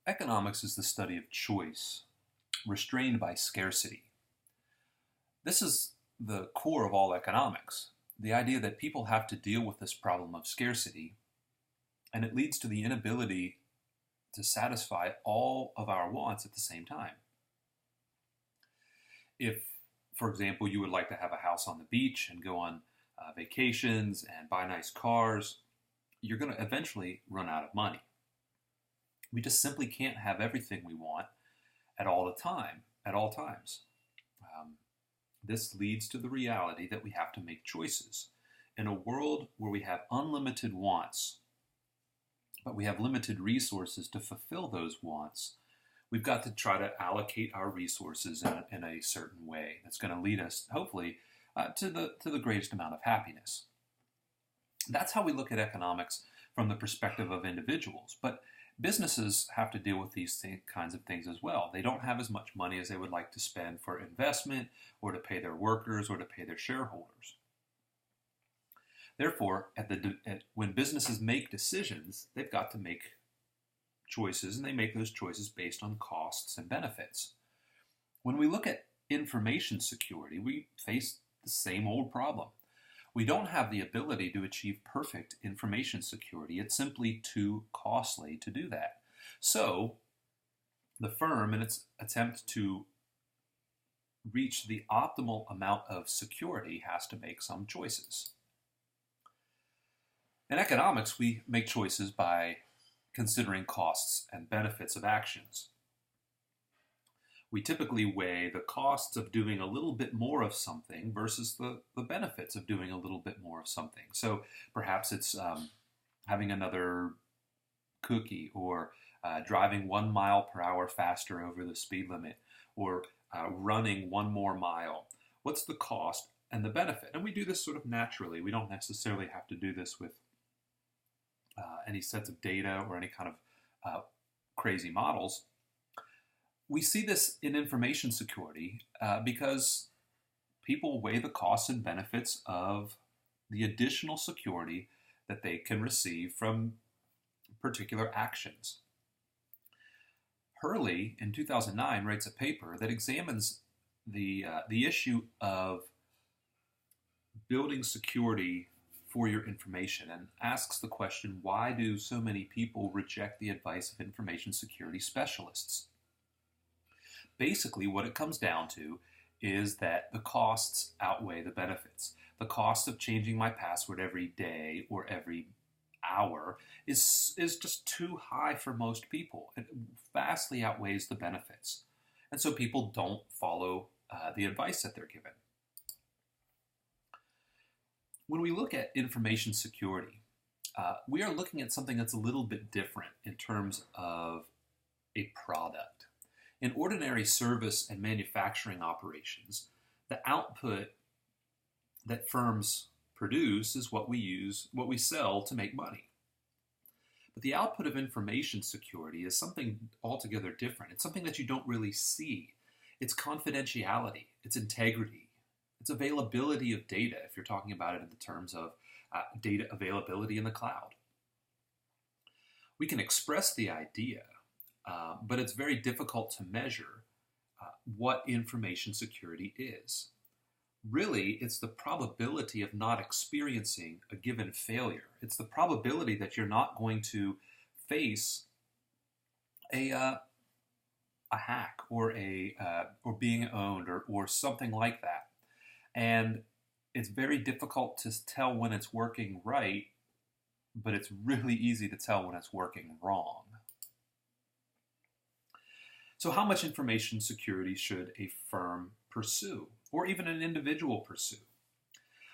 Economics is the study of choice, restrained by scarcity. This is the core of all economics, the idea that people have to deal with this problem of scarcity, and it leads to the inability to satisfy all of our wants at the same time. If, for example, you would like to have a house on the beach and go on vacations and buy nice cars, you're going to eventually run out of money. We just simply can't have everything we want at all times. This leads to the reality that we have to make choices. In a world where we have unlimited wants, but we have limited resources to fulfill those wants, we've got to try to allocate our resources in a certain way that's going to lead us, hopefully, to the greatest amount of happiness. That's how we look at economics from the perspective of individuals. But businesses have to deal with these kinds of things as well. They don't have as much money as they would like to spend for investment or to pay their workers or to pay their shareholders. Therefore, when businesses make decisions, they've got to make choices, and they make those choices based on costs and benefits. When we look at information security, we face the same old problem. We don't have the ability to achieve perfect information security. It's simply too costly to do that. So, the firm, in its attempt to reach the optimal amount of security, has to make some choices. In economics, we make choices by considering costs and benefits of actions. We typically weigh the costs of doing a little bit more of something versus the benefits of doing a little bit more of something. So perhaps it's having another cookie, or driving 1 mile per hour faster over the speed limit, or running 1 more mile. What's the cost and the benefit? And we do this sort of naturally. We don't necessarily have to do this with any sets of data or any kind of crazy models. We see this in information security because people weigh the costs and benefits of the additional security that they can receive from particular actions. Hurley, in 2009, writes a paper that examines the issue of building security for your information and asks the question, why do so many people reject the advice of information security specialists? Basically, what it comes down to is that the costs outweigh the benefits. The cost of changing my password every day or every hour is just too high for most people. It vastly outweighs the benefits. And so people don't follow the advice that they're given. When we look at information security, we are looking at something that's a little bit different in terms of a product. In ordinary service and manufacturing operations, the output that firms produce is what we sell to make money. But the output of information security is something altogether different. It's something that you don't really see. It's confidentiality, it's integrity, it's availability of data, if you're talking about it in the terms of data availability in the cloud. We can express the idea, but it's very difficult to measure what information security is. Really, it's the probability of not experiencing a given failure. It's the probability that you're not going to face a hack or or being owned or something like that. And it's very difficult to tell when it's working right, but it's really easy to tell when it's working wrong. So how much information security should a firm pursue, or even an individual pursue?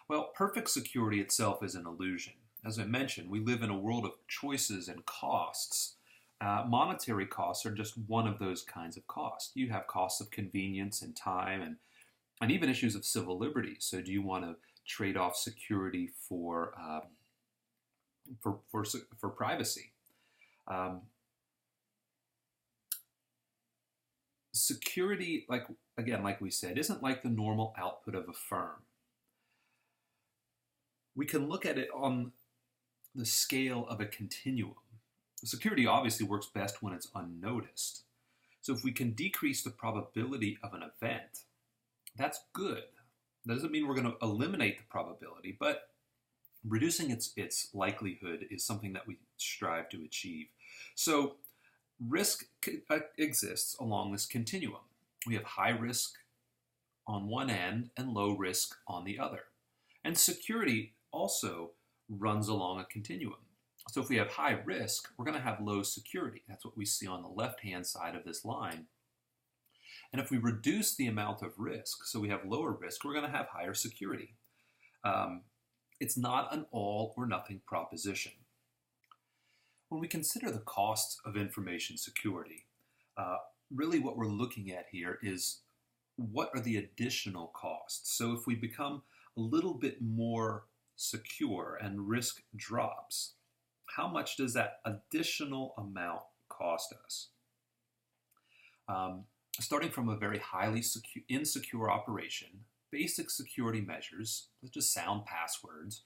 Well, perfect security itself is an illusion. As I mentioned, we live in a world of choices and costs. Monetary costs are just one of those kinds of costs. You have costs of convenience and time, and even issues of civil liberties. So do you want to trade off security for privacy? Security, like we said, isn't like the normal output of a firm. We can look at it on the scale of a continuum. Security obviously works best when it's unnoticed. So if we can decrease the probability of an event, that's good. That doesn't mean we're going to eliminate the probability, but reducing its likelihood is something that we strive to achieve. So risk exists along this continuum. We have high risk on one end and low risk on the other. And security also runs along a continuum. So if we have high risk, we're going to have low security. That's what we see on the left-hand side of this line. And if we reduce the amount of risk, so we have lower risk, we're going to have higher security. It's not an all or nothing proposition. When we consider the costs of information security, really what we're looking at here is what are the additional costs? So if we become a little bit more secure and risk drops, how much does that additional amount cost us? Starting from a very highly insecure operation, basic security measures, such as sound passwords,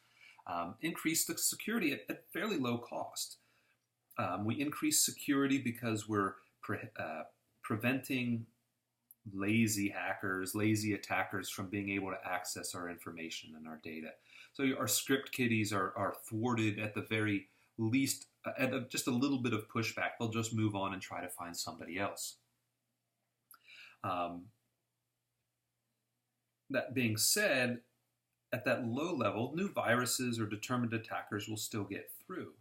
increase the security at fairly low cost. We increase security because we're preventing lazy hackers, lazy attackers from being able to access our information and our data. So our script kiddies are thwarted at the very least, just a little bit of pushback. They'll just move on and try to find somebody else. That being said, at that low level, new viruses or determined attackers will still get through.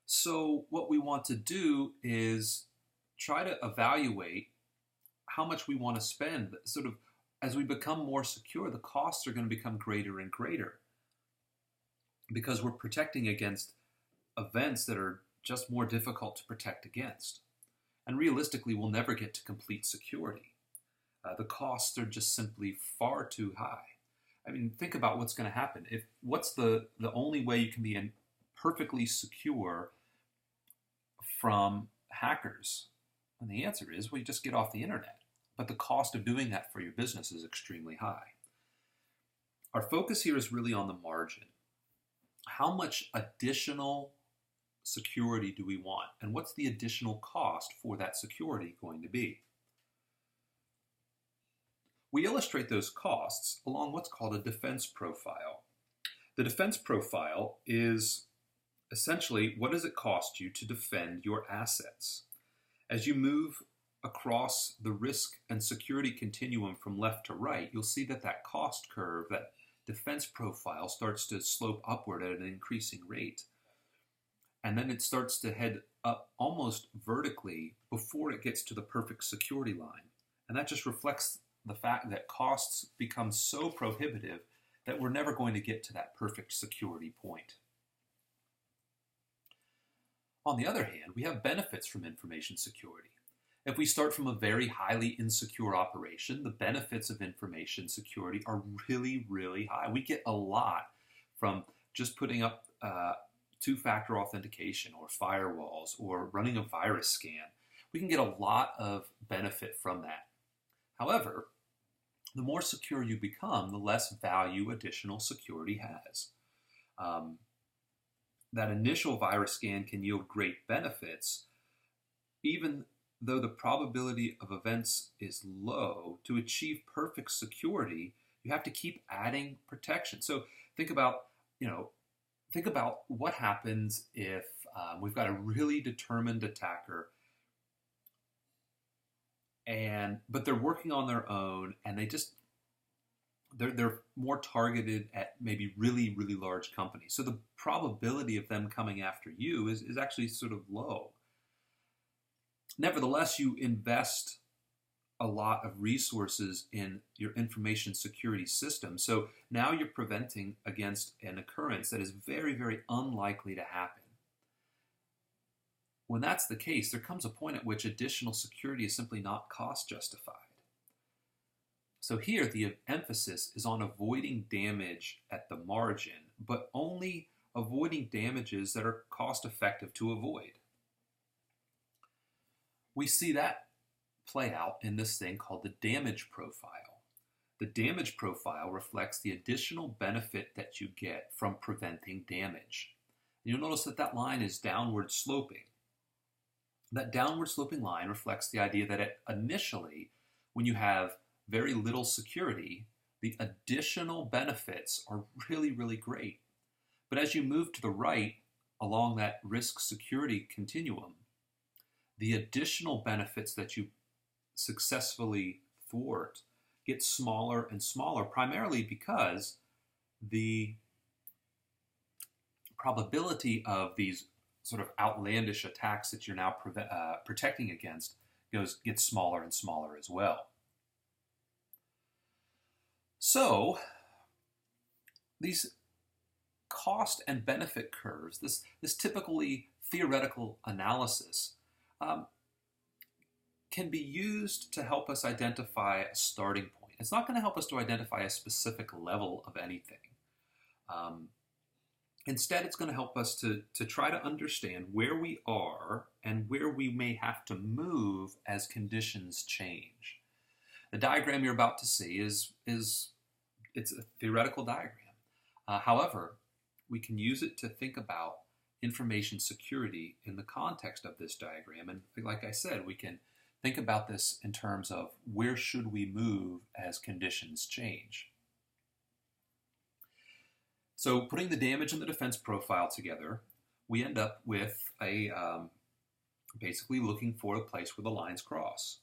So what we want to do is try to evaluate how much we want to spend. Sort of as we become more secure, the costs are going to become greater and greater because we're protecting against events that are just more difficult to protect against. And realistically, we'll never get to complete security. The costs are just simply far too high. I mean, think about what's going to happen. What's the only way you can be perfectly secure from hackers? And the answer is, well, you just get off the internet. But the cost of doing that for your business is extremely high. Our focus here is really on the margin. How much additional security do we want? And what's the additional cost for that security going to be? We illustrate those costs along what's called a defense profile. The defense profile is essentially, what does it cost you to defend your assets? As you move across the risk and security continuum from left to right, you'll see that that cost curve, that defense profile, starts to slope upward at an increasing rate. And then it starts to head up almost vertically before it gets to the perfect security line. And that just reflects the fact that costs become so prohibitive that we're never going to get to that perfect security point. On the other hand, we have benefits from information security. If we start from a very highly insecure operation, the benefits of information security are really, really high. We get a lot from just putting up two-factor authentication or firewalls or running a virus scan. We can get a lot of benefit from that. However, the more secure you become, the less value additional security has. That initial virus scan can yield great benefits, even though the probability of events is low. To achieve perfect security, you have to keep adding protection. So think about what happens if we've got a really determined attacker, but they're working on their own, and they're more targeted at maybe really, really large companies. So the probability of them coming after you is actually sort of low. Nevertheless, you invest a lot of resources in your information security system. So now you're preventing against an occurrence that is very, very unlikely to happen. When that's the case, there comes a point at which additional security is simply not cost justified. So here, the emphasis is on avoiding damage at the margin, but only avoiding damages that are cost effective to avoid. We see that play out in this thing called the damage profile. The damage profile reflects the additional benefit that you get from preventing damage. You'll notice that that line is downward sloping. That downward sloping line reflects the idea that initially, when you have very little security, the additional benefits are really, really great. But as you move to the right along that risk security continuum, the additional benefits that you successfully thwart get smaller and smaller, primarily because the probability of these sort of outlandish attacks that you're now protecting against gets smaller and smaller as well. So these cost and benefit curves, this typically theoretical analysis, can be used to help us identify a starting point. It's not going to help us to identify a specific level of anything. Instead, it's going to help us to try to understand where we are and where we may have to move as conditions change. The diagram you're about to see it's a theoretical diagram. However, we can use it to think about information security in the context of this diagram. And like I said, we can think about this in terms of where should we move as conditions change. So putting the damage and the defense profile together, we end up with basically looking for a place where the lines cross.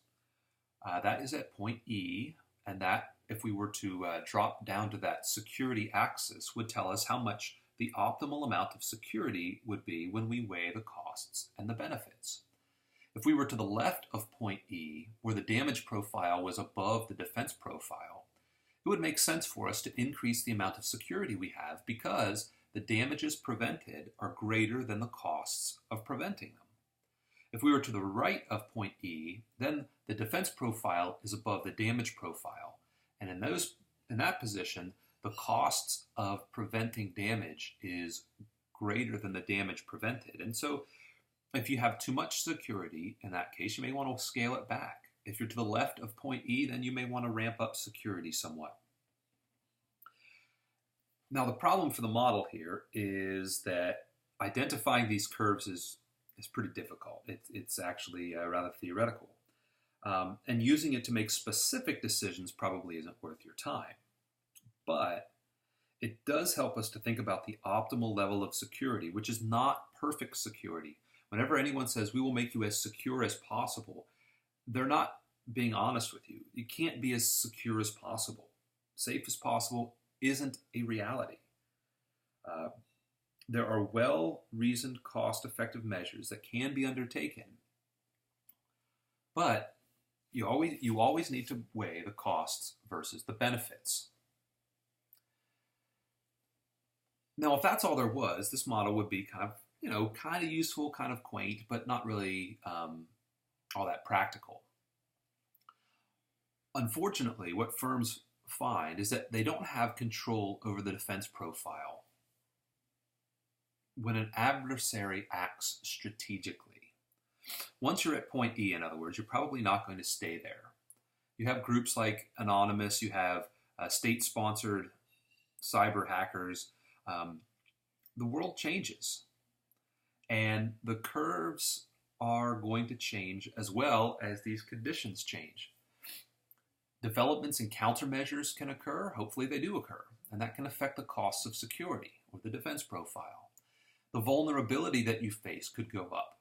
That is at point E, and that, if we were to drop down to that security axis, would tell us how much the optimal amount of security would be when we weigh the costs and the benefits. If we were to the left of point E, where the damage profile was above the defense profile, it would make sense for us to increase the amount of security we have because the damages prevented are greater than the costs of preventing them. If we were to the right of point E, then the defense profile is above the damage profile, and in that position, the costs of preventing damage is greater than the damage prevented. And so if you have too much security, in that case, you may want to scale it back. If you're to the left of point E, then you may want to ramp up security somewhat. Now, the problem for the model here is that identifying these curves is pretty difficult. It's actually rather theoretical. And using it to make specific decisions probably isn't worth your time. But it does help us to think about the optimal level of security, which is not perfect security. Whenever anyone says, we will make you as secure as possible, they're not being honest with you. You can't be as secure as possible. Safe as possible isn't a reality. There are well-reasoned, cost-effective measures that can be undertaken, but you always need to weigh the costs versus the benefits. Now, if that's all there was, this model would be kind of useful, kind of quaint, but not really all that practical. Unfortunately, what firms find is that they don't have control over the defense profile when an adversary acts strategically. Once you're at point E, in other words, you're probably not going to stay there. You have groups like Anonymous, you have state-sponsored cyber hackers. The world changes, and the curves are going to change as well as these conditions change. Developments and countermeasures can occur. Hopefully they do occur, and that can affect the costs of security or the defense profile. The vulnerability that you face could go up,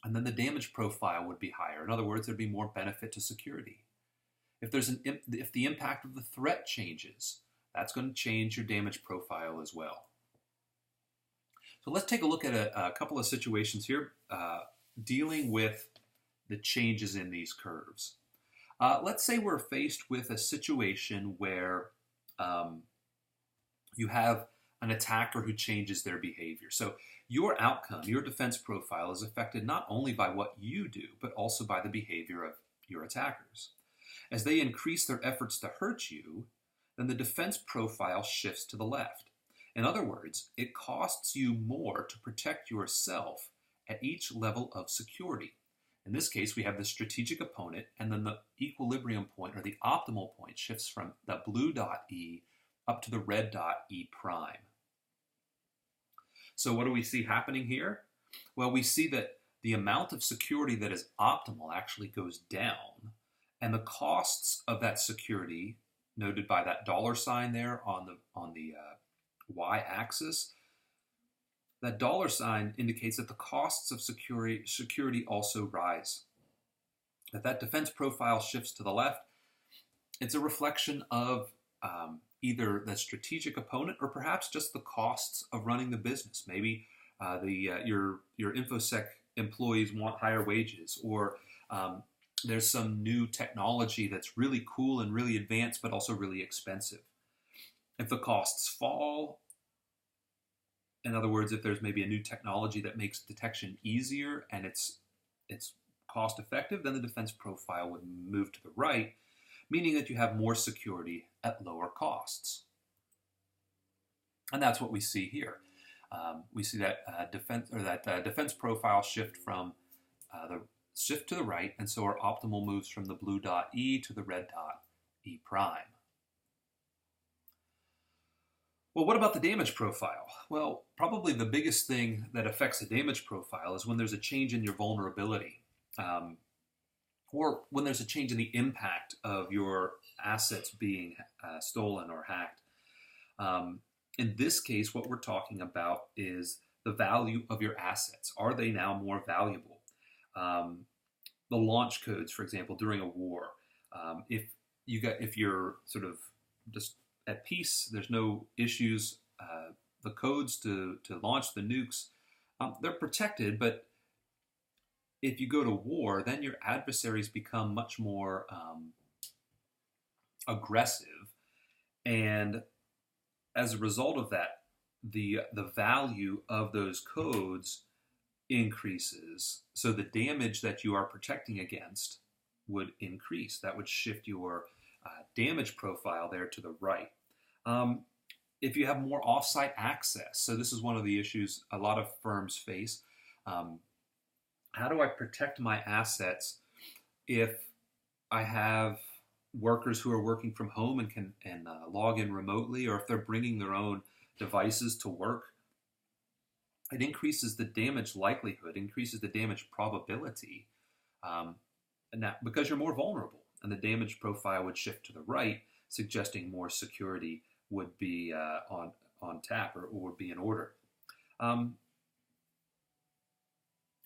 and then the damage profile would be higher. In other words, there'd be more benefit to security. If the impact of the threat changes, that's going to change your damage profile as well. So let's take a look at a couple of situations here dealing with the changes in these curves. Let's say we're faced with a situation where you have an attacker who changes their behavior. So your outcome, your defense profile, is affected not only by what you do, but also by the behavior of your attackers. As they increase their efforts to hurt you, then the defense profile shifts to the left. In other words, it costs you more to protect yourself at each level of security. In this case, we have the strategic opponent, and then the equilibrium point, or the optimal point, shifts from the blue dot E up to the red dot E prime. So what do we see happening here? Well, we see that the amount of security that is optimal actually goes down, and the costs of that security, noted by that dollar sign there on the y-axis, that dollar sign indicates that the costs of security also rise. If that defense profile shifts to the left, it's a reflection of either the strategic opponent or perhaps just the costs of running the business. Maybe your infosec employees want higher wages, or there's some new technology that's really cool and really advanced, but also really expensive. If the costs fall, in other words, if there's maybe a new technology that makes detection easier and it's cost effective, then the defense profile would move to the right, meaning that you have more security at lower costs. And that's what we see here. We see that defense profile shift to the right, and so our optimal moves from the blue dot E to the red dot E prime. Well, what about the damage profile? Well, probably the biggest thing that affects the damage profile is when there's a change in your vulnerability, or when there's a change in the impact of your assets being stolen or hacked. In this case, what we're talking about is the value of your assets. Are they now more valuable? The launch codes, for example, during a war. If you're sort of just at peace, there's no issues. The codes to launch the nukes, they're protected, but if you go to war, then your adversaries become much more aggressive, and as a result of that, the value of those codes increases. So the damage that you are protecting against would increase. That would shift your damage profile there to the right. If you have more offsite access, so this is one of the issues a lot of firms face. How do I protect my assets if I have workers who are working from home and can log in remotely, or if they're bringing their own devices to work? It increases the damage likelihood, increases the damage probability, and that because you're more vulnerable, and the damage profile would shift to the right, suggesting more security would be on tap or would be in order.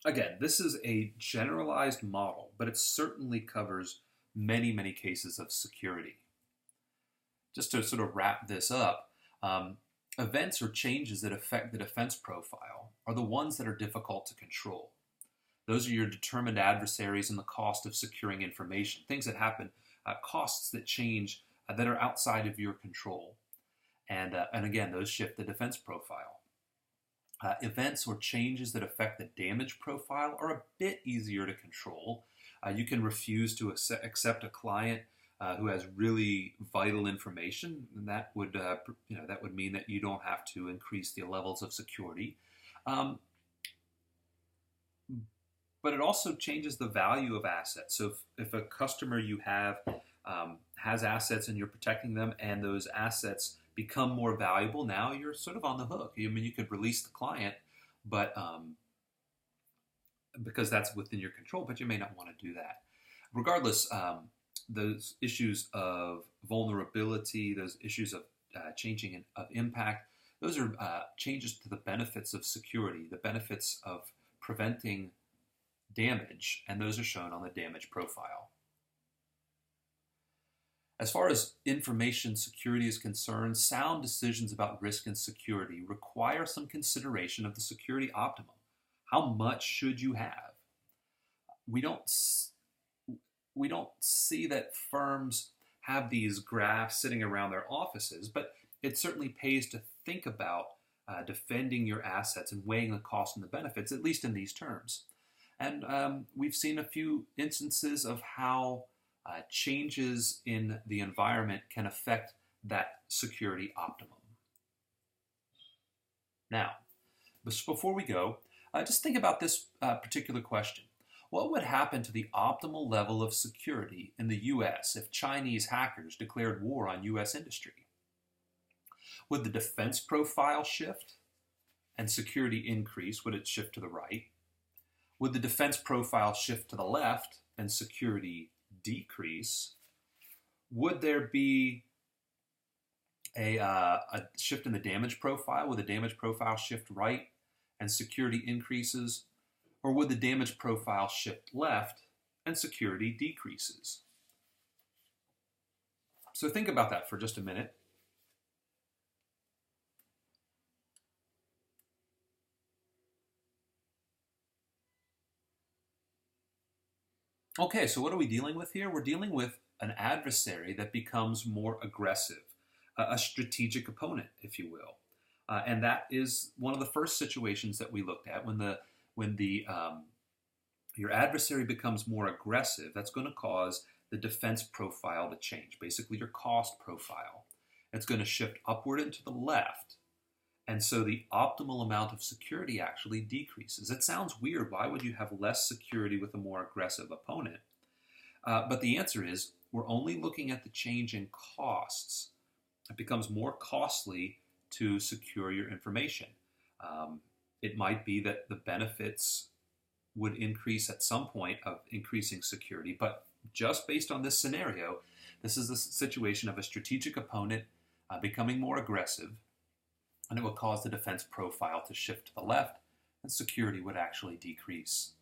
Again, this is a generalized model, but it certainly covers many, many cases of security. Just to sort of wrap this up, events or changes that affect the defense profile are the ones that are difficult to control. Those are your determined adversaries and the cost of securing information, things that happen, costs that change that are outside of your control. And again, those shift the defense profile. Events or changes that affect the damage profile are a bit easier to control. You can refuse to accept a client who has really vital information, and that would mean that you don't have to increase the levels of security. But it also changes the value of assets. So if a customer you have has assets and you're protecting them, and those assets become more valuable, now you're sort of on the hook. I mean, you could release the client, but because that's within your control, but you may not want to do that. Regardless, those issues of vulnerability, those issues of changing of impact, those are changes to the benefits of security, the benefits of preventing damage, and those are shown on the damage profile. As far as information security is concerned, sound decisions about risk and security require some consideration of the security optimum. How much should you have? We don't see that firms have these graphs sitting around their offices, but it certainly pays to think about defending your assets and weighing the costs and the benefits, at least in these terms. And we've seen a few instances of how changes in the environment can affect that security optimum. Now, before we go, just think about this particular question. What would happen to the optimal level of security in the U.S. if Chinese hackers declared war on U.S. industry? Would the defense profile shift and security increase? Would it shift to the right? Would the defense profile shift to the left and security decrease? Would there be a shift in the damage profile? Would the damage profile shift right and security increases? Or would the damage profile shift left and security decreases? So think about that for just a minute. Okay, so what are we dealing with here? We're dealing with an adversary that becomes more aggressive, a strategic opponent, if you will. And that is one of the first situations that we looked at. Your adversary becomes more aggressive, that's going to cause the defense profile to change, basically your cost profile. It's going to shift upward and to the left. And so the optimal amount of security actually decreases. It sounds weird. Why would you have less security with a more aggressive opponent? But the answer is we're only looking at the change in costs. It becomes more costly to secure your information. It might be that the benefits would increase at some point of increasing security, but just based on this scenario, this is the situation of a strategic opponent becoming more aggressive, and it will cause the defense profile to shift to the left, and security would actually decrease.